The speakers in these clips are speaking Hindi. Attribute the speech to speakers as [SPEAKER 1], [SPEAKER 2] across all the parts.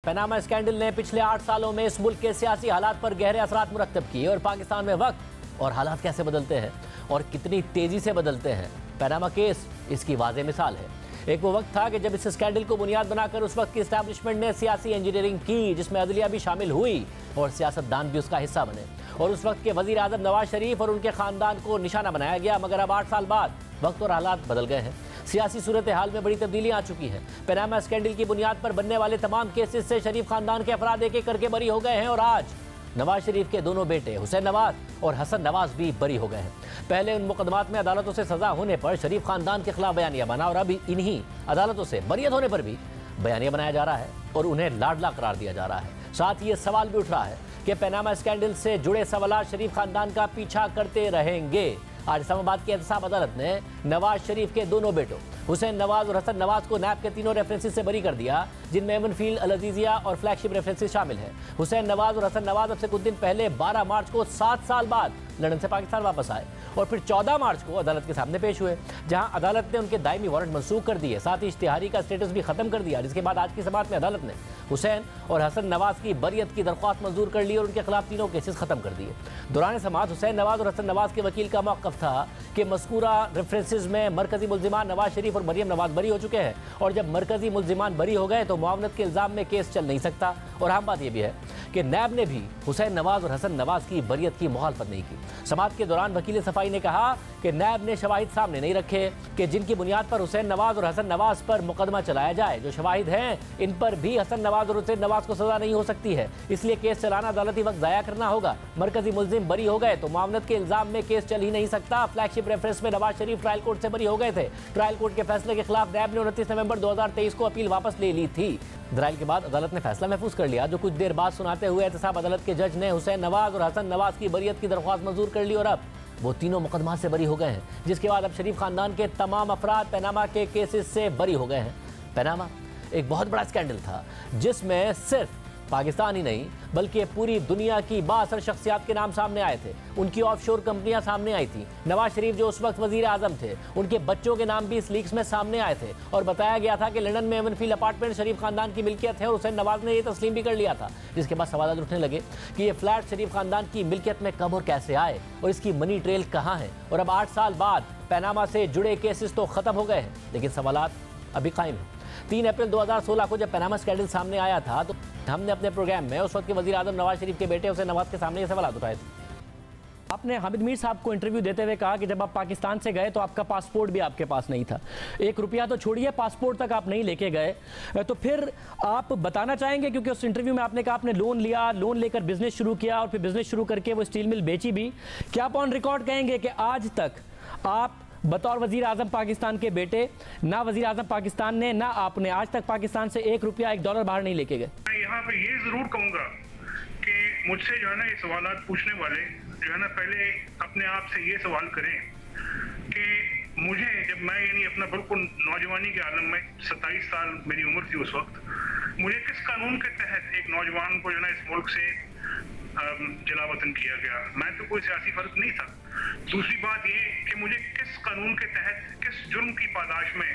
[SPEAKER 1] पनामा स्कैंडल ने पिछले 8 सालों में इस मुल्क के सियासी हालात पर गहरे असरात मुरत्तब किए और पाकिस्तान में वक्त और हालात कैसे बदलते हैं और कितनी तेजी से बदलते हैं, पनामा केस इसकी वाज़ेह मिसाल है। एक वो वक्त था कि जब इस स्कैंडल को बुनियाद बनाकर उस वक्त की इस्टेब्लिशमेंट ने सियासी इंजीनियरिंग की, जिसमें अदलिया भी शामिल हुई और सियासतदान भी उसका हिस्सा बने, और उस वक्त के वजीर आज़म नवाज शरीफ और उनके ख़ानदान को निशाना बनाया गया। मगर अब 8 साल बाद वक्त और हालात बदल गए हैं, सियासी सूरत हाल में बड़ी तब्दीलियाँ आ चुकी हैं। पनामा स्कैंडल की बुनियाद पर बनने वाले तमाम केसेस से शरीफ खानदान के अफराद एक एक करके बरी हो गए हैं और आज नवाज शरीफ के दोनों बेटे हुसैन नवाज और हसन नवाज भी बरी हो गए हैं। पहले उन मुकदमात में अदालतों से सजा होने पर शरीफ खानदान के खिलाफ बयानिया बना और अभी इन्हीं अदालतों से बरियत होने पर भी बयानिया बनाया जा रहा है और उन्हें लाडला करार दिया जा रहा है। साथ ही ये सवाल भी उठ रहा है कि पनामा स्कैंडल से जुड़े सवाल शरीफ खानदान का पीछा करते रहेंगे। आज इस्लामाबाद की एहतसाब अदालत ने नवाज शरीफ के दोनों बेटों हुसैन नवाज और हसन नवाज को नैब के तीनों रेफरेंसेस से बरी कर दिया, जिनमें एवनफील्ड, अल अजीजिया और फ्लैगशिप रेफरेंसेस शामिल हैं। हुसैन नवाज और हसन नवाज अब से कुछ दिन पहले 12 मार्च को 7 साल बाद लंदन से पाकिस्तान वापस आए और फिर 14 मार्च को अदालत के सामने पेश हुए, जहां अदालत ने उनके दायमी वारंट मंसूख कर दिए, साथ ही इश्तिहारी का स्टेटस भी खत्म कर दिया। जिसके बाद आज की समाअत में अदालत ने हुसैन और हसन नवाज की बरियत की दरख्वास्त मंजूर कर ली और उनके खिलाफ तीनों केसेस खत्म कर दिए। दौरान समाअत हुसैन नवाज और हसन नवाज के वकील का मौक़िफ़ था कि मज़कूरा रेफरेंसेस में मरकजी मुल्जिमान नवाज शरीफ और मरियम नवाज बरी हो चुके हैं और जब मरकजी मुल्जिमान बरी हो गए तो मुआवनत के इल्ज़ाम में केस चल नहीं सकता। और अहम बात यह भी है कि नैब ने भी हुसैन नवाज और हसन नवाज की बरियत की मुखालफत नहीं की। समाअत के दौरान वकील सफाई ने कहा कि नैब ने शवाहिद सामने नहीं रखे कि जिनकी बुनियाद पर हुसैन नवाज और हसन नवाज पर मुकदमा चलाया जाए। जो शवाहिद हैं इन पर भी हसन नवाज और हुसैन नवाज को सजा नहीं हो सकती है, इसलिए केस चलाना अदालती वक्त ज़ाया करना होगा। मरकजी मुल्जिम बरी हो गए तो मुआवनत के इल्ज़ाम में केस चल ही नहीं सकता। फ्लैगशिप रेफरेंस में नवाज शरीफ ट्रायल कोर्ट से बरी हो गए थे। ट्रायल कोर्ट के फैसले के खिलाफ नैब ने 29 नवंबर 2023 को अपील वापस ले ली थी। दलाइल के बाद अदालत ने फैसला महफूज कर लिया, जो कुछ देर बाद सुनाते हुए एहतसाब अदालत के जज ने हुसैन नवाज और हसन नवाज की बरियत की दरख्वास्त मंजूर कर ली और अब वो तीनों मुकदमा से बरी हो गए हैं। जिसके बाद अब शरीफ खानदान के तमाम अफराद पनामा के केसेस से बरी हो गए हैं। पनामा एक बहुत बड़ा स्कैंडल था जिसमें सिर्फ पाकिस्तान ही नहीं बल्कि पूरी दुनिया की बाअसर शख्सियात के नाम सामने आए थे। उनकी ऑफशोर कंपनियां सामने आई थी। नवाज शरीफ जो उस वक्त वजीर आजम थे, उनके बच्चों के नाम भी इस लीक्स में सामने आए थे और बताया गया था कि लंदन में एवनफील्ड अपार्टमेंट शरीफ खानदान की मिल्कियत है और हुसैन नवाज ने ये तस्लीम भी कर लिया था। जिसके बाद सवाल उठने लगे कि ये फ्लैट शरीफ खानदान की मिल्कियत में कब और कैसे आए और इसकी मनी ट्रेल कहाँ है। और अब 8 साल बाद पनामा से जुड़े केसेस तो खत्म हो गए हैं, लेकिन सवालात अभी कायम हैं। 3 अप्रैल 2016 को जब पनामा स्कैंडल सामने आया था तो हमने अपने प्रोग्राम में उस वक्त के वजीर आजम नवाज शरीफ के बेटे हुसैन नवाज के सामने ये सवाल उठाए थे। आपने हामिद मीर साहब को इंटरव्यू देते हुए कहा कि जब आप पाकिस्तान से गए तो आपका पासपोर्ट भी आपके पास नहीं था, 1 रुपया तो छोड़िए पासपोर्ट तक आप नहीं लेके गए। तो फिर आप बताना चाहेंगे, क्योंकि उस इंटरव्यू में आपने कहा आपने लोन लिया, लोन लेकर बिजनेस शुरू किया और फिर बिजनेस शुरू करके वो स्टील मिल बेची भी। क्या आप ऑन रिकॉर्ड कहेंगे कि आज तक आप बतौर वजीर आजम पाकिस्तान के बेटे, ना वजीर आजम पाकिस्तान ने ना आपने आज तक पाकिस्तान से 1 रुपया $1 बाहर नहीं लेके गए?
[SPEAKER 2] मैं यहाँ पे ये जरूर कहूँगा कि मुझसे जो है ना ये सवालात पूछने वाले जो है ना पहले अपने आप से ये सवाल करें कि मुझे जब मैं यानी अपना बिल्कुल नौजवानी के आलम में 27 साल मेरी उम्र थी उस वक्त, मुझे किस कानून के तहत एक नौजवान को जो है ना इस मुल्क से जलावतन किया गया? मैं तो कोई सियासी फर्क नहीं था। दूसरी बात ये कि मुझे किस कानून के तहत किस जुर्म की पादाश में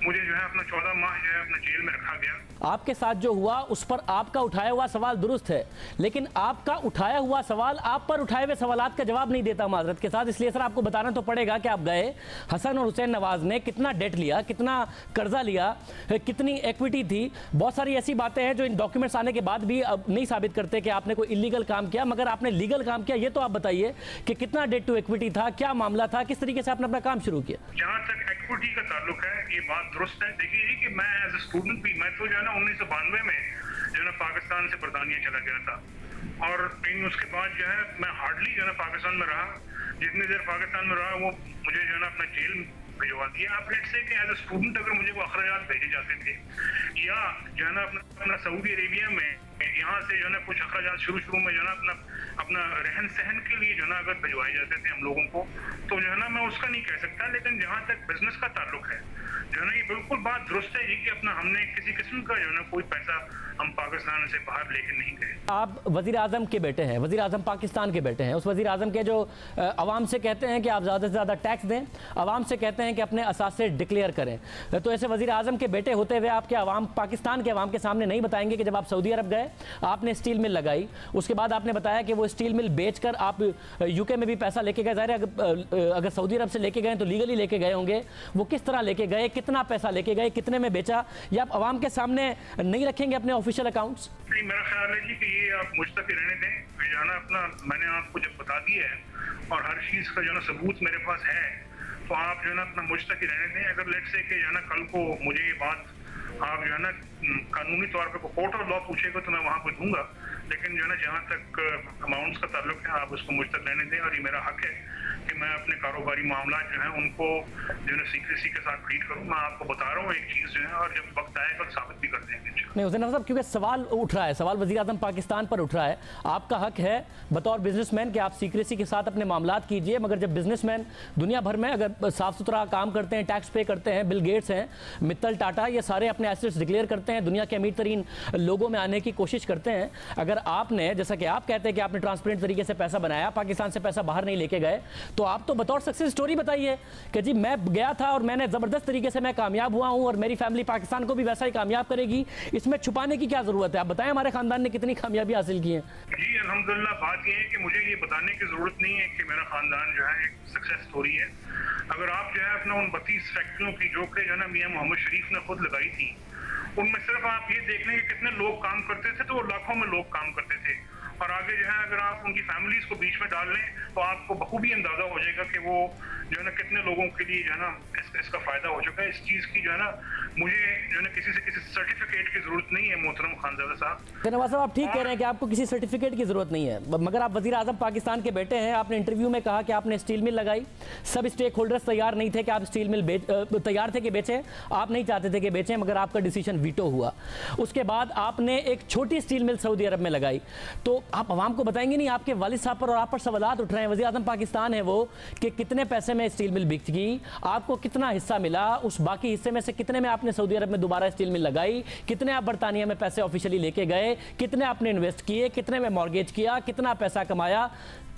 [SPEAKER 2] मुझे जो है अपना 14 माह जो है अपना जेल में रखा गया।
[SPEAKER 1] आपके साथ जो हुआ उस पर आपका उठाया हुआ सवाल दुरुस्त है, लेकिन आपका उठाया हुआ सवाल आप पर उठाए हुए सवालात का जवाब नहीं देता माजरत के साथ। इसलिए सर आपको बताना तो पड़ेगा कि आप गए, हसन और हुसैन नवाज ने कितना डेट लिया, कितना कर्जा लिया, कितनी इक्विटी थी। बहुत सारी ऐसी बातें हैं जो इन डॉक्यूमेंट्स आने के बाद भी अब नहीं साबित करते कि आपने कोई इलीगल काम किया, मगर आपने लीगल काम किया। ये तो आप बताइए कि कितना डेट टू इक्विटी था, क्या मामला था, किस तरीके से आपने अपना काम शुरू किया?
[SPEAKER 2] जहाँ तक इक्विटी का ताल्लुक है ये बात दुरुस्त है। देखिए जी कि मैं एज ए स्टूडेंट भी, मैं तो जो है ना 1992 में जो है ना पाकिस्तान से बरतानिया चला गया था और उसके बाद जो है मैं हार्डली जो है ना पाकिस्तान में रहा। जितनी देर पाकिस्तान में रहा वो मुझे जो है ना अपना जेल भिजवा दिया। आप लेट्स से कि एज ए स्टूडेंट अगर मुझे वो अखराजात भेजे जाते थे या जो है ना अपना सऊदी अरेबिया में यहाँ से जो है ना कुछ अखराजात शुरू में जो है ना अपना रहन सहन के लिए जो है ना अगर भिजवाए जाते थे हम लोगों को, तो जो है ना मैं उसका नहीं कह सकता, लेकिन जहाँ तक बिजनेस का ताल्लुक है जो है ना ये बिल्कुल बात दुरुस्त है जी कि अपना हमने किसी किस्म का जो है ना कोई पैसा हम पाकिस्तान से बाहर लेके नहीं गए।
[SPEAKER 1] आप वजीर आजम के बेटे हैं, वजीर आजम पाकिस्तान के बेटे हैं, उस वजीर आजम के जो अवाम से कहते हैं कि आप ज़्यादा से ज़्यादा टैक्स दें, अवाम से कहते हैं कि अपने असासे डिक्लेयर करें, तो ऐसे वजीर आजम के बेटे होते हुए आपके अवाम, पाकिस्तान के अवाम के सामने नहीं बताएंगे कि जब आप सऊदी अरब गए आपने स्टील मिल लगाई, उसके बाद आपने बताया कि वो स्टील मिल बेचकर आप यूके में भी पैसा लेके गए, ज़ाहिर है अगर सऊदी अरब से लेके गए तो लीगली लेके गए होंगे, वो किस तरह लेके गए, कितना पैसा लेके गए, कितने में बेचा, या आप अवाम के सामने नहीं रखेंगे अपने ऑफिशियल अकाउंट्स?
[SPEAKER 2] नहीं, मेरा ख्याल है जी कि ये आप मुझ तक ही रहने दें, जाना अपना मैंने आपको जब बता दिया है और हर चीज़ का जो ना सबूत मेरे पास है, तो आप जो है ना अपना मुझ तक ही रहने दें। अगर लेट से कि जो है ना कल को मुझे ये बात आप जो है ना कानूनी तौर पे कोर्ट ऑफ लॉ पूछेगा तो मैं वहाँ पे दूंगा, लेकिन जो है ना जहाँ तक अमाउंट्स का ताल्लुक है आप उसको मुझ तक रहने दें, और ये मेरा हक है कि मैं अपने कारोबारी मामला जो है उनको जो है सीक्रेसी के साथ ट्रीट करूँ। मैं आपको बता रहा हूँ एक चीज़ जो है, और जब वक्त आएगा तो साबित भी कर देंगे।
[SPEAKER 1] नहीं हुसैन साहब, क्योंकि सवाल उठ रहा है, सवाल वज़ीर आज़म पाकिस्तान पर उठ रहा है, आपका हक है बतौर बिजनेसमैन कि आप सीक्रेसी के साथ अपने मामलात कीजिए, मगर जब बिजनेसमैन दुनिया भर में अगर साफ सुथरा काम करते हैं, टैक्स पे करते हैं, बिल गेट्स हैं, मित्तल, टाटा, ये सारे अपने एसेट्स डिक्लेयर करते हैं, दुनिया के अमीर तरीन लोगों में आने की कोशिश करते हैं, अगर आपने, जैसा कि आप कहते हैं कि आपने ट्रांसपेरेंट तरीके से पैसा बनाया, पाकिस्तान से पैसा बाहर नहीं लेके गए, तो आप तो बतौर सक्सेस स्टोरी बताइए कि जी मैं गया था और मैंने ज़बरदस्त तरीके से मैं कामयाब हुआ हूँ और मेरी फैमिली पाकिस्तान को भी वैसा ही कामयाब करेगी, इसमें छुपाने की क्या जरूरत है? आप बताएं हमारे खानदान ने कितनी कामयाबी हासिल की है।
[SPEAKER 2] जी अल्हम्दुलिल्लाह, बात यह है कि मुझे ये बताने की जरूरत नहीं है कि मेरा खानदान जो है एक सक्सेस स्टोरी है। अगर आप जो है अपना उन 32 फैक्ट्रियों की जो कि जो है ना मियां मोहम्मद शरीफ ने खुद लगाई थी, उनमें सिर्फ आप ये देख लें कि कितने लोग काम करते थे, तो वो लाखों में लोग काम करते थे, और आगे जो है अगर आप उनकी फैमिलीज को बीच में डाल लें तो आपको बखूबी अंदाजा हो जाएगा कि वो जो है ना कितने लोगों के लिए जो है ना इसका फायदा हो चुका है। इस चीज़ की जो है ना मुझे जो है ना किसी से किसी सर्टिफिकेट की जरूरत नहीं है मोहतरम खानजादा साहब।
[SPEAKER 1] नवाज साहब, आप ठीक कह रहे हैं कि आपको किसी सर्टिफिकेट की जरूरत नहीं है, मगर आप वजीर आजम पाकिस्तान के बेटे हैं, आपने इंटरव्यू में कहा कि आपने स्टील मिल लगाई, सब स्टेक होल्डर्स तैयार नहीं थे कि आप स्टील मिल तैयार थे कि बेचें, आप नहीं चाहते थे कि बेचें, मगर आपका डिसीजन वीटो हुआ। उसके बाद आपने एक छोटी स्टील मिल सऊदी अरब में लगाई, तो आप आवाम को बताएंगे नहीं? आपके वालिद साहब पर और आप पर सवालात उठ रहे हैं, वज़ीर आज़म पाकिस्तान है वो, कि कितने पैसे में स्टील मिल बिक गई, आपको कितना हिस्सा मिला, उस बाकी हिस्से में से कितने में आपने सऊदी अरब में दोबारा स्टील मिल लगाई, कितने आप बरतानिया में पैसे ऑफिशियली लेके गए, कितने आपने इन्वेस्ट किए, कितने में मॉर्गेज किया, कितना पैसा कमाया,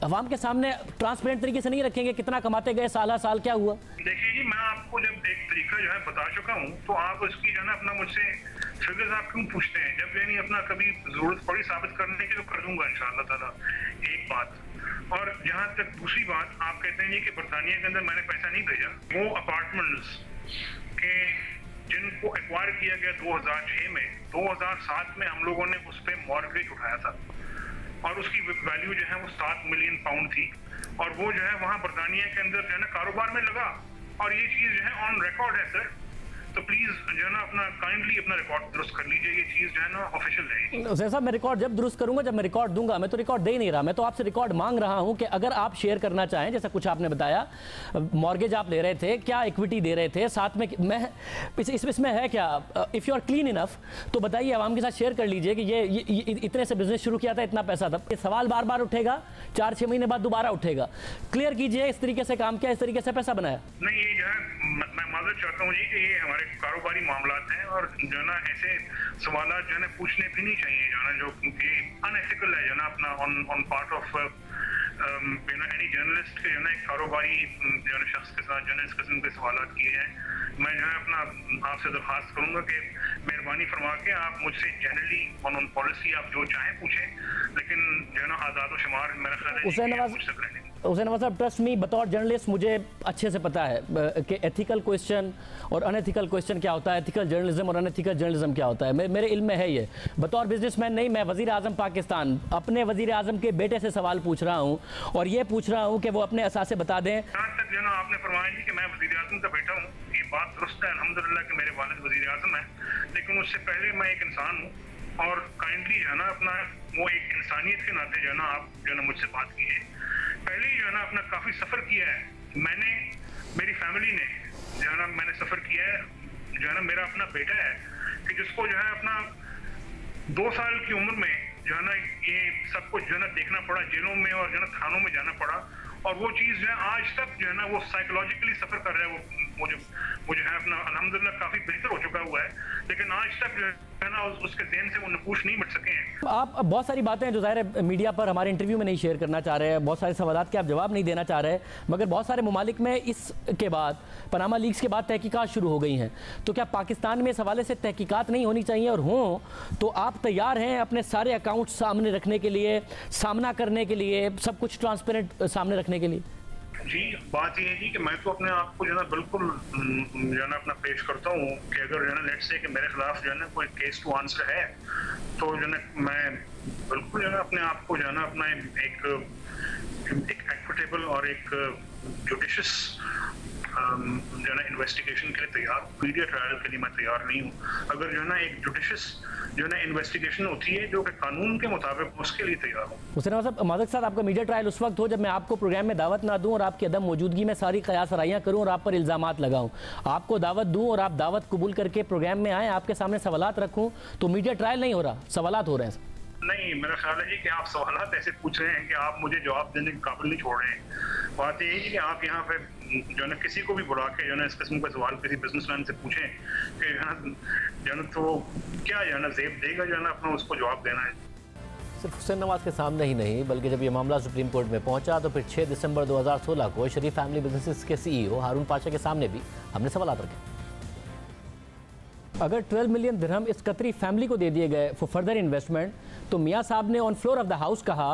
[SPEAKER 1] अवाम के सामने ट्रांसपेरेंट तरीके से नहीं रखेंगे कितना कमाते गए, साल साल क्या हुआ?
[SPEAKER 2] देखिए जी, मैं आपको जब एक तरीका जो है बता चुका हूँ, तो आप उसकी जो है ना अपना मुझसे फिगर्स आप क्यों पूछते हैं? जब यानी अपना कभी जरूरत पड़ी साबित करने की तो कर दूंगा इंशाअल्लाह ताला। एक बात, और जहाँ तक दूसरी बात, आप कहते हैं कि बरतानिया के अंदर मैंने पैसा नहीं भेजा, वो अपार्टमेंट्स के जिनको एक्वायर किया गया 2006 में, 2007 में हम लोगों ने उस पर मॉर्गेज उठाया था और उसकी वैल्यू जो है वो 7 मिलियन पाउंड थी, और वो जो है वहाँ बरतानिया के अंदर जो है ना कारोबार में लगा, और ये चीज़ जो है ऑन रिकॉर्ड है सर। तो प्लीज जो है ना अपना काइंडली अपना रिकॉर्ड दुरुस्त कर लीजिए, ये चीज जो है ना ऑफिशियल रहेगी।
[SPEAKER 1] हुसैन साहब, मैं रिकॉर्ड जब दुरुस्त करूंगा, जब मैं रिकॉर्ड दूंगा, मैं तो रिकॉर्ड दे ही नहीं रहा, मैं तो आपसे रिकॉर्ड मांग रहा हूं कि अगर आप शेयर करना चाहें, जैसा कुछ आपने बताया मॉर्गेज आप ले रहे थे, क्या इक्विटी दे रहे थे, साथ में मैं इसमें है क्या, if you are clean enough तो बताइए, आवाम के साथ शेयर कर लीजिए कि ये इतने से बिजनेस शुरू किया था, इतना पैसा था। ये सवाल बार बार उठेगा, 4-6 महीने बाद दोबारा उठेगा, क्लियर कीजिए इस तरीके से काम किया, इस तरीके से पैसा बनाया।
[SPEAKER 2] नहीं, ये जो है मैं माजरत चाहता हूँ जी कि ये हमारे कारोबारी मामलात हैं, और जो है ना ऐसे सवालात जो है ना पूछने भी नहीं चाहिए, जो है ना जो कि अनएथिकल है जो है ना अपना on part of any journalist के जो है ना एक कारोबारी जो है शख्स के साथ जो है इस किस्म के सवालात किए हैं। मैं जो है अपना आपसे दरख्वास्त करूंगा कि मेहरबानी फरमा के आप मुझसे जनरली ऑन पॉलिसी आप जो चाहें पूछें, लेकिन जो है ना आज़ाद व शुमार मेरा ख्याल है
[SPEAKER 1] हुसैन नवाज साहब, ट्रस्ट मी, बतौर जर्नलिस्ट मुझे अच्छे से पता है कि एथिकल क्वेश्चन और अनएथिकल क्वेश्चन क्या होता है, एथिकल जर्नलिज्म और अनएथिकल जर्नलिज्म क्या होता है, मेरे इल्म में है ये। बतौर बिजनेसमैन नहीं, मैं वज़ीर आज़म पाकिस्तान अपने वज़ीर आज़म के बेटे से सवाल पूछ रहा हूँ, और ये पूछ रहा हूँ कि वो अपने असासे बता दें।
[SPEAKER 2] जहाँ तक जो है ना आपने फरमाया जी कि मैं वज़ीर आज़म का बेटा हूँ, ये बात दुरुस्त है, अल्हम्दुलिल्लाह कि मेरे वालिद वज़ीर आज़म है, लेकिन उससे पहले मैं एक इंसान हूँ, और काइंडली जो है ना अपना वो एक इंसानियत के नाते जो है ना आप जो है ना मुझसे बात कीजिए। पहले ही जो है ना अपना काफ़ी सफ़र किया है मैंने, मेरी फैमिली ने जो है ना मैंने सफ़र किया है, जो है ना मेरा अपना बेटा है कि जिसको जो है अपना 2 साल की उम्र में जो है ना ये सब कुछ जो है ना देखना पड़ा, जेलों में और जो है ना थानों में जाना पड़ा, और वो चीज़ जो है आज तक जो है ना वो साइकोलॉजिकली सफ़र कर रहा है। वो जो है अपना अल्हम्दुलिल्लाह काफ़ी बेहतर हो चुका हुआ है, लेकिन आज तक जो है ना उसके ज़हन से वो नपूश नहीं मिट सके हैं।
[SPEAKER 1] आप बहुत सारी बातें हैं जो ज़ाहिर है मीडिया पर हमारे इंटरव्यू में नहीं शेयर करना चाह रहे हैं, बहुत सारे सवालात के आप जवाब नहीं देना चाह रहे हैं, मगर बहुत सारे ममालिक में इसके बाद पनामा लीक्स के बाद तहकीकात शुरू हो गई हैं। तो क्या पाकिस्तान में इस हवाले से तहकीकात नहीं होनी चाहिए, और हों तो आप तैयार हैं अपने सारे अकाउंट सामने रखने के लिए, सामना करने के लिए, सब कुछ ट्रांसपेरेंट सामने रखने के लिए?
[SPEAKER 2] जी, बात ये है जी कि मैं तो अपने आप को जो है ना बिल्कुल जो है ना अपना पेश करता हूँ कि अगर जो है ना लेट्स से कि मेरे खिलाफ जो है ना कोई केस टू आंसर है, तो जो है ना मैं बिल्कुल जो है ना अपने आप को जो है ना अपना एक एक्विटेबल और एक जुडिशियस जो है ना इन्वेस्टिगेशन के लिए तैयार हूँ। मीडिया ट्रायल के लिए मैं तैयार नहीं हूँ। अगर जो है ना एक जुडिशियस जो है ना इन्वेस्टिगेशन होती है जो कि कानून के मुताबिक, उसके लिए तैयार हूँ।
[SPEAKER 1] हुसैन नवाज साहब, माज़रत साहब, आपका मीडिया ट्रायल उस वक्त हो जब मैं आपको प्रोग्राम में दावत ना दूं और आपकी अदम मौजूदगी में सारी कयास आराइयाँ करूँ और आप पर इल्ज़ामात लगाऊँ। आपको दावत दूँ और आप दावत कबूल करके प्रोग्राम में आएँ, आपके सामने सवालात रखूँ, तो मीडिया ट्रायल नहीं हो रहा, सवालात हो रहे हैं।
[SPEAKER 2] नहीं, मेरा ख्याल है जी कि आप सवालात ऐसे पूछ रहे हैं कि आप मुझे जवाब देने के काबिल नहीं छोड़ रहे हैं। बात यही है कि आप यहाँ पे जो है ना किसी को भी बुला के जो है ना इस किस्म का सवाल किसी बिजनेसमैन से पूछें कि जो है ना तो क्या जो है ना ज़ेब देगा जो है ना अपना उसको जवाब देना है।
[SPEAKER 1] सिर्फ हुसैन नवाज के सामने ही नहीं, बल्कि जब ये मामला सुप्रीम कोर्ट में पहुंचा तो फिर 6 दिसंबर 2016 को शरीफ फैमिली बिजनेसेस के CEO हारून पाशा के सामने भी हमने सवाल रखे। अगर 12 मिलियन दिरहम इस कतरी फैमिली को दे दिए गए फॉर फर्दर इन्वेस्टमेंट, तो मियाँ साहब ने on floor of the house कहा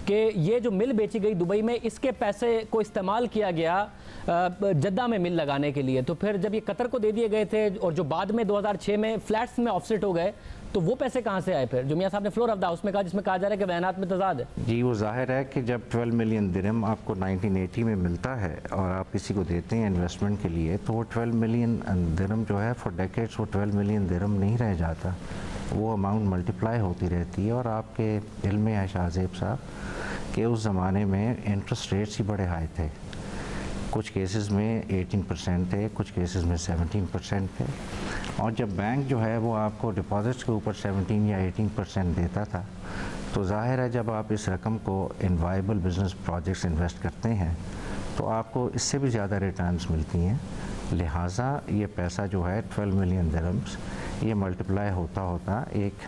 [SPEAKER 1] कि ये जो मिल बेची गई दुबई में, इसके पैसे को इस्तेमाल किया गया जद्दा में मिल लगाने के लिए। तो फिर जब ये कतर को दे दिए गए थे और जो बाद में 2006 में फ्लैट्स में ऑफसेट हो गए, तो वो पैसे कहाँ से आए फिर, जो मियाँ साहब ने फ्लोर ऑफ द हाउस में कहा, जिसमें कहा जा रहा है कि बयानात में तजाद है? जी,
[SPEAKER 3] वो जाहिर है कि जब 12 मिलियन दिरहम आपको 1980 में मिलता है और आप किसी को देते हैं इन्वेस्टमेंट के लिए, तो वो 12 मिलियन दिरहम जो है फॉर डेकेड्स वो 12 मिलियन दिरहम नहीं रह जाता, वो अमाउंट मल्टीप्लाई होती रहती है। और आपके इल्म में है शाहजेब साहब कि उस ज़माने में इंटरेस्ट रेट्स ही बड़े हाई थे, कुछ केसेस में 18% थे, कुछ केसेस में 17% थे। और जब बैंक जो है वो आपको डिपॉजिट्स के ऊपर 17 या 18% देता था, तो जाहिर है जब आप इस रकम को इन वायबल बिजनेस प्रोजेक्ट्स इन्वेस्ट करते हैं तो आपको इससे भी ज़्यादा रिटर्न्स मिलती हैं। लिहाजा ये पैसा जो है 12 मिलियन दिरहम्स ये मल्टीप्लाई होता होता एक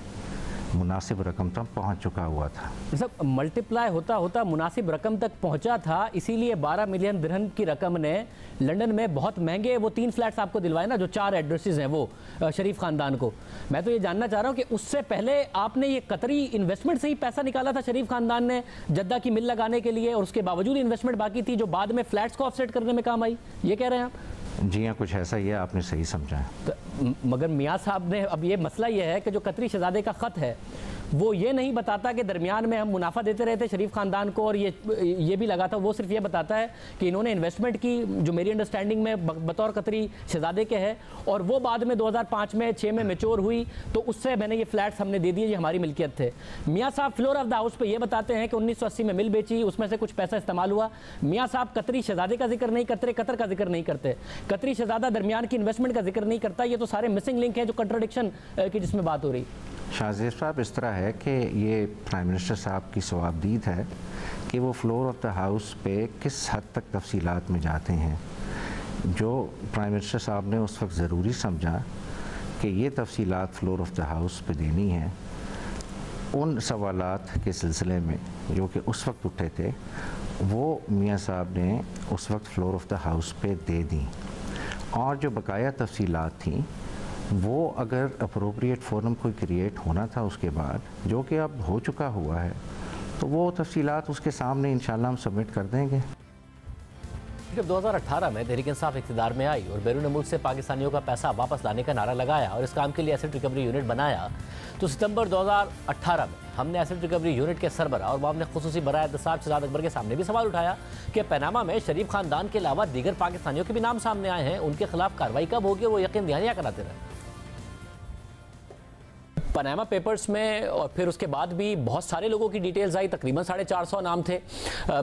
[SPEAKER 3] मुनासिब रकम तक पहुंच चुका हुआ था।
[SPEAKER 1] सब मल्टीप्लाई होता होता मुनासिब रकम तक पहुंचा था, इसीलिए 12 मिलियन दिरहम की रकम ने लंदन में बहुत महंगे वो 3 फ्लैट्स आपको दिलवाए ना, जो 4 एड्रेसेस हैं वो शरीफ ख़ानदान को। मैं तो ये जानना चाह रहा हूँ कि उससे पहले आपने ये कतरी इन्वेस्टमेंट से ही पैसा निकाला था शरीफ ख़ानदान ने जद्दा की मिल लगाने के लिए, और उसके बावजूद इन्वेस्टमेंट बाकी थी जो बाद में फ्लैट्स को ऑफसेट करने में काम आई, ये कह रहे हैं आप?
[SPEAKER 3] जी हाँ, कुछ ऐसा ही है, आपने सही समझा है।
[SPEAKER 1] तो मगर मियाँ साहब ने, अब ये मसला ये है कि जो कतरी शहजादे का ख़त है वो ये नहीं बताता कि दरमियान में हम मुनाफा देते रहे थे शरीफ ख़ानदान को, और ये भी लगा था, वो सिर्फ ये बताता है कि इन्होंने इन्वेस्टमेंट की जो मेरी अंडरस्टैंडिंग में बतौर कतरी शहजादे के है, और वो बाद में 2005 में 6 में मैच्योर हुई, तो उससे मैंने ये फ्लैट्स हमने दे दिए, ये हमारी मिल्कियत थे। मियाँ साहब फ्लोर ऑफ द हाउस पे ये बताते हैं कि 1980 में मिल बेची, उसमें से कुछ पैसा इस्तेमाल हुआ। मियाँ साहब कतरी शहजादे का जिक्र नहीं करते, कतर का जिक्र नहीं करते, कतरी शहजादा दरमियान की इन्वेस्टमेंट का जिक्र नहीं करता। ये तो सारे मिसिंग लिंक हैं जो कंट्राडिक्शन की जिसमें बात हो रही।
[SPEAKER 3] शाहजेब साहब, इस तरह है कि ये प्राइम मिनिस्टर साहब की सवाबदीद है कि वो फ्लोर ऑफ द हाउस पे किस हद तक तफसीलात में जाते हैं। जो प्राइम मिनिस्टर साहब ने उस वक्त ज़रूरी समझा कि ये तफसीलात फ्लोर ऑफ द हाउस पे देनी है, उन सवालात के सिलसिले में जो कि उस वक्त उठे थे, वो मियाँ साहब ने उस वक्त फ्लोर ऑफ द हाउस पे दे दी। और जो बकाया तफसीलात थी वो अगर अप्रोप्रिएट फोरम कोई क्रिएट होना था उसके बाद, जो कि अब हो चुका हुआ है, तो वो तफसीलात उसके सामने इंशाल्लाह हम सबमिट कर देंगे।
[SPEAKER 1] जब 2018 में तहरीक इंसाफ इक़्तिदार में आई और बैरून मुल्क से पाकिस्तानियों का पैसा वापस लाने का नारा लगाया और इस काम के लिए एसेट रिकवरी यूनिट बनाया, तो सितंबर 2018 में हमने एसेट रिकवरी यूनिट के सरबरा और मामले खुसूसी बराए दसाब शहजाद अकबर के सामने भी सवाल उठाया कि पनामा में शरीफ खानदान के अलावा दीगर पाकिस्तानियों के भी नाम सामने आए हैं, उनके खिलाफ कार्रवाई कब होगी, वो यकीन दहानियाँ कराते रहे। पनामा पेपर्स में और फिर उसके बाद भी बहुत सारे लोगों की डिटेल्स आई, तकरीबन 450 नाम थे,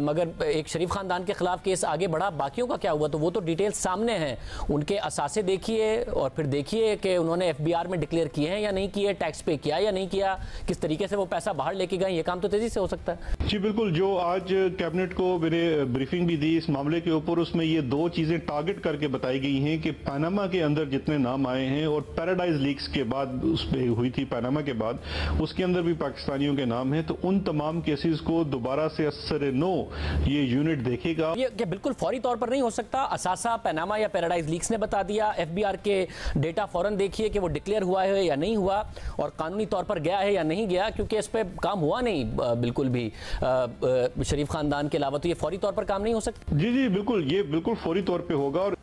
[SPEAKER 1] मगर एक शरीफ खानदान के खिलाफ केस आगे बढ़ा। बाकियों का क्या हुआ, तो वो तो डिटेल्स सामने हैं। उनके असासे देखिए और फिर देखिए कि उन्होंने एफबीआर में डिक्लेयर किए हैं या नहीं किए, टैक्स पे किया या नहीं किया, किस तरीके से वो पैसा बाहर लेके गए, ये काम तो तेजी से हो सकता है।
[SPEAKER 4] जी बिल्कुल, जो आज कैबिनेट को मैंने ब्रीफिंग भी दी इस मामले के ऊपर, उसमें ये दो चीजें टारगेट करके बताई गई हैं कि पनामा के अंदर जितने नाम आए हैं और पैराडाइज लीक्स के बाद उसमें हुई थी पनामा के बाद, उसके अंदर भी पाकिस्तानियों के नाम हैं, तो उन तमाम केसेस को दोबारा से असर नो ये यूनिट देखेगा।
[SPEAKER 1] ये क्या बिल्कुल फौरी तौर पर नहीं हो सकता? असासा, पनामा या पैराडाइज लीक्स ने बता दिया, एफबीआर के डेटा फौरन देखिए कि वो डिक्लेयर हुआ है या नहीं हुआ और कानूनी तौर पर गया है या नहीं गया, क्योंकि इस पे काम हुआ नहीं बिल्कुल भी शरीफ खानदान के अलावा, तो ये फौरी तौर पर काम नहीं हो सकता।
[SPEAKER 4] जी जी बिल्कुल, ये बिल्कुल फौरी तौर पे होगा। और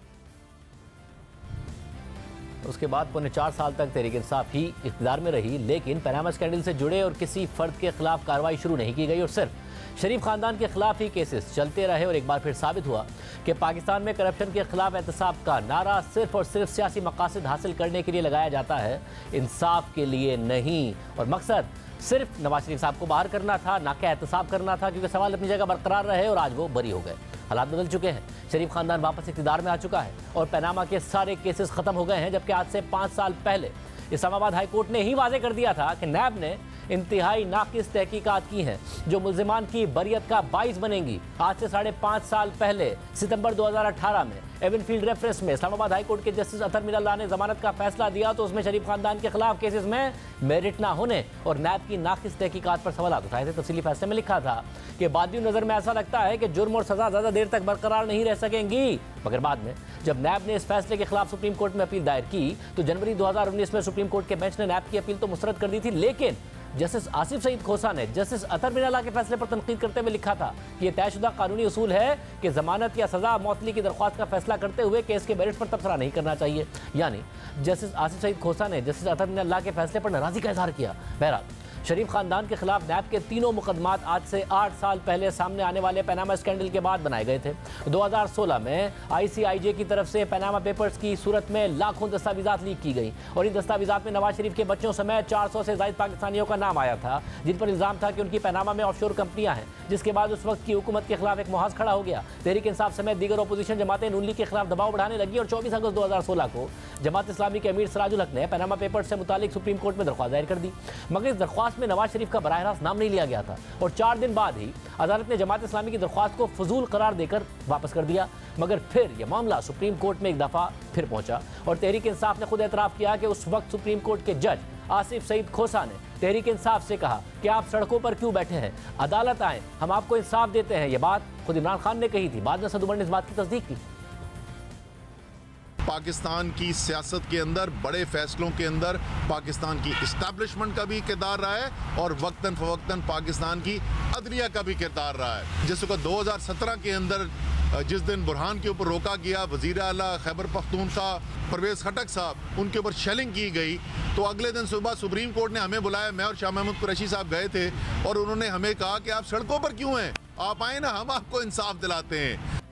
[SPEAKER 1] उसके बाद पौने 4 साल तक तहरीक इंसाफ ही इख्तियार में रही, लेकिन पनामा स्कैंडल से जुड़े और किसी फर्द के खिलाफ कार्रवाई शुरू नहीं की गई और सिर्फ शरीफ खानदान के खिलाफ ही केसेस चलते रहे। और एक बार फिर साबित हुआ कि पाकिस्तान में करप्शन के खिलाफ एहतसाब का नारा सिर्फ और सिर्फ सियासी मकासद हासिल करने के लिए लगाया जाता है, इंसाफ के लिए नहीं। और मकसद सिर्फ नवाज शरीफ साहब को बाहर करना था, ना कि एहतसाब करना था, क्योंकि सवाल अपनी जगह बरकरार रहे और आज वो बरी हो गए। हालात बदल चुके हैं, शरीफ खानदान वापस इख्तियार में आ चुका है और पनामा के सारे केसेस खत्म हो गए हैं, जबकि आज से 5 साल पहले इस्लामाबाद हाई कोर्ट ने ही वाजे कर दिया था कि नैब ने इंतहाई नाकिस तहकीकात की हैं जो मुल्जिमान की बरियत का बाइस बनेंगी। आज से 5.5 साल पहले सितंबर 2018 में एवनफील्ड रेफरेंस में इस्लामाबाद हाई कोर्ट के जस्टिस अतर मिनल्लाह ने जमानत का फैसला दिया, तो उसमें शरीफ खानदान के खिलाफ केसेस में मेरिट ना होने और नैब की नाकिस तहकीकात पर सवाल उठाए थे। तफसीली फैसले में लिखा था कि बादी नज़र में ऐसा लगता है कि जुर्म और सजा ज़्यादा देर तक बरकरार नहीं रह सकेंगी, मगर बाद में जब नैब ने इस फैसले के खिलाफ सुप्रीम कोर्ट में अपील दायर की तो जनवरी 2019 में सुप्रीम कोर्ट के बेंच ने नैब की अपील तो मुस्तरद कर दी थी, लेकिन जस्टिस आसिफ सईद खोसा ने जस्टिस अतर मिनल्लाह के फैसले पर तनकीद करते हुए लिखा था कि यह तयशुदा कानूनी उसूल है कि जमानत या सजा मौतली की दरख्वास्त का फैसला करते हुए केस के मेरिट पर तबसरा नहीं करना चाहिए। यानी जस्टिस आसिफ सईद खोसा ने जस्टिस अतर मिनल्लाह के फैसले पर नाराजगी का इजहार किया। बहरहाल शरीफ खानदान के खिलाफ नैब के तीनों मुकदमात आज से 8 साल पहले सामने आने वाले पनामा स्कैंडल के बाद बनाए गए थे। 2016 में ICIJ की तरफ से पनामा पेपर्स की सूरत में लाखों दस्तावेजात लीक की गई और इन दस्तावेजात में नवाज शरीफ के बच्चों समेत 400 से ज़ायद पाकिस्तानियों का नाम आया था, जिन पर इल्ज़ाम था कि उनकी पनामा में ऑफशोर कंपनियां हैं, जिसके बाद उस वक्त की हुकूमत के खिलाफ एक मुहाज खड़ा हो गया। तहरीक इंसाफ समेत दीगर अपोजिशन जमातें नून लीग के खिलाफ दबाव बढ़ाने लगी और 24 अगस्त 2016 को जमात इस्लामी के अमीर सिराजुल हक ने पनामा पेपर्स से मुतालिक सुप्रीम कोर्ट में दरख्वास्त दायर कर दी, मगर इस दरख्वास्त में नवाज शरीफ का बराह रास्त नाम नहीं लिया गया था और 4 दिन बाद ही अदालत ने जमात इस्लामी की दरख्वास्त को फजूल करार देकर वापस कर दिया। मगर फिर यह मामला सुप्रीम कोर्ट में एक दफा फिर पहुंचा और तहरीक इंसाफ ने खुद एतराफ़ किया कि उस वक्त सुप्रीम कोर्ट के जज आसिफ सईद खोसा ने तहरीक इंसाफ से कहा कि आप सड़कों पर क्यों बैठे हैं, अदालत आए, हम आपको इंसाफ देते हैं। यह बात खुद इमरान खान ने कही थी, बाद में सद उमर ने इस बात की तस्दीक की।
[SPEAKER 5] पाकिस्तान की सियासत के अंदर बड़े फैसलों के अंदर पाकिस्तान की इस्टेब्लिशमेंट का भी किरदार रहा है और वक्तन फवक्तन पाकिस्तान की अदलिया का भी किरदार रहा है। जिस वक्त 2017 के अंदर जिस दिन बुरहान के ऊपर रोका गया, वज़ीर आला खैबर पख्तूनख्वा परवेज़ खटक साहब, उनके ऊपर शेलिंग की गई, तो अगले दिन सुबह सुप्रीम कोर्ट ने हमें बुलाया, मैं और शाह महमूद कुरैशी साहब गए थे और उन्होंने हमें कहा कि आप सड़कों पर क्यों हैं, आप आए ना, हम आपको इंसाफ दिलाते हैं।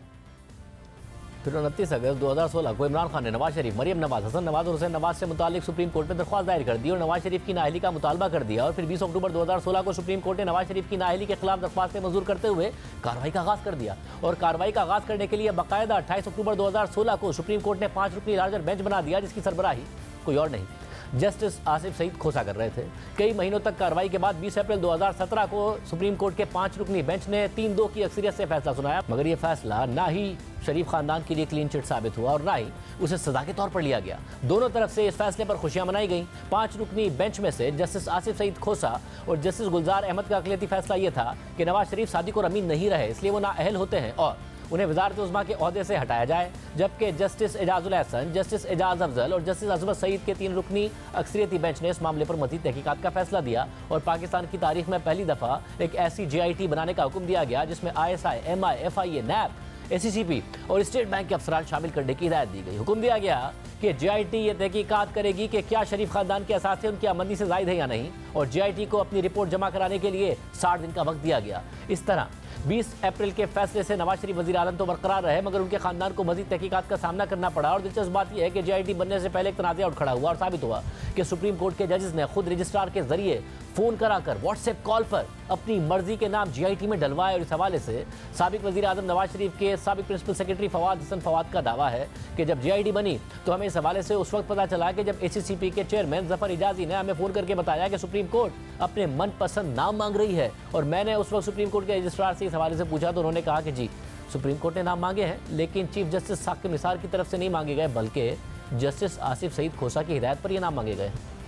[SPEAKER 1] फिर 29 अगस्त 2016 को इमरान खान ने नवाज शरीफ, मरियम नवाज, हसन नवाज और हुसैन नवाज से मुतालिक सुप्रीम कोर्ट में दरख्वास्त दायर कर दी और नवाज शरीफ की नाअहली का मुतालबा कर दिया। और फिर 20 अक्टूबर 2016 को सुप्रीम कोर्ट ने नवाज शरीफ की नाअहली के खिलाफ दरख्वास्तें मंजूर करते हुए कार्रवाई का आगाज़ कर दिया और कार्रवाई का आगाज़ करने के लिए बाकायदा 28 अक्टूबर 2016 को सुप्रीम कोर्ट ने 5 रुकनी लार्जर बेंच बना दिया, जिसकी सरबराही कोई और नहीं जस्टिस आसिफ सईद खोसा कर रहे थे। कई महीनों तक कार्रवाई के बाद 20 अप्रैल 2017 को सुप्रीम कोर्ट के 5 रुकनी बेंच ने 3-2 की अक्सरियत से फैसला सुनाया, मगर यह फैसला ना ही शरीफ खानदान के लिए क्लीन चिट साबित हुआ और ना ही उसे सजा के तौर पर लिया गया। दोनों तरफ से इस फैसले पर खुशियां मनाई गईं। 5 रुकनी बेंच में से जस्टिस आसिफ सईद खोसा और जस्टिस गुलजार अहमद का अक़लियती फैसला यह था कि नवाज शरीफ सादिक और अमीन नहीं रहे, इसलिए वो नाअहल होते हैं और उन्हें वज़ारत उज़्मा के ओहदे से हटाया जाए, जबकि जस्टिस एजाजुल एहसन, जस्टिस एजाज अफजल और जस्टिस अजमत सईद के 3 रुकनी अक्सरियती बेंच ने इस मामले पर मज़ीद तहकीकात का फैसला दिया और पाकिस्तान की तारीख में पहली दफ़ा एक ऐसी JIT बनाने का हुक्म दिया गया जिसमें ISI, MI, FIA, NAB, ACCP और स्टेट बैंक के अफसरान शामिल करने की हिदायत दी गई। हुक्म दिया गया कि JIT ये तहकीकात करेगी कि क्या शरीफ खानदान के असासे उनकी आमदनी से ज़ायद है या नहीं और JIT को अपनी रिपोर्ट जमा कराने के लिए 60 दिन का वक्त दिया गया। इस तरह 20 अप्रैल के फैसले से नवाज शरीफ वजीर आलम तो बरकरार रहे, मगर उनके खानदान को मजीद तहकीकात का सामना करना पड़ा। और दिलचस्प बात यह है कि JIT बनने से पहले एक तनाज़ा उठ खड़ा हुआ और साबित हुआ कि सुप्रीम कोर्ट के जजेस ने खुद रजिस्ट्रार के जरिए फ़ोन कराकर व्हाट्सएप कॉल पर अपनी मर्जी के नाम JIT में डलवाए। और इस हवाले से साबिक वजीर आजम नवाज शरीफ के साबिक प्रिंसिपल सेक्रेटरी फवाद हसन फवाद का दावा है कि जब JIT बनी तो हमें इस हवाले से उस वक्त पता चला कि जब ACCP के चेयरमैन जफर इजाजी ने हमें फ़ोन करके बताया कि सुप्रीम कोर्ट अपने मनपसंद नाम मांग रही है। और मैंने उस वक्त सुप्रीम कोर्ट के रजिस्ट्रार से इस हवाले से पूछा तो उन्होंने कहा कि जी सुप्रीम कोर्ट ने नाम मांगे हैं, लेकिन चीफ जस्टिस साकिब निसार की तरफ से नहीं मांगे गए, बल्कि जस्टिस आसिफ सईद खोसा की हिदायत पर ये नाम मांगे गए।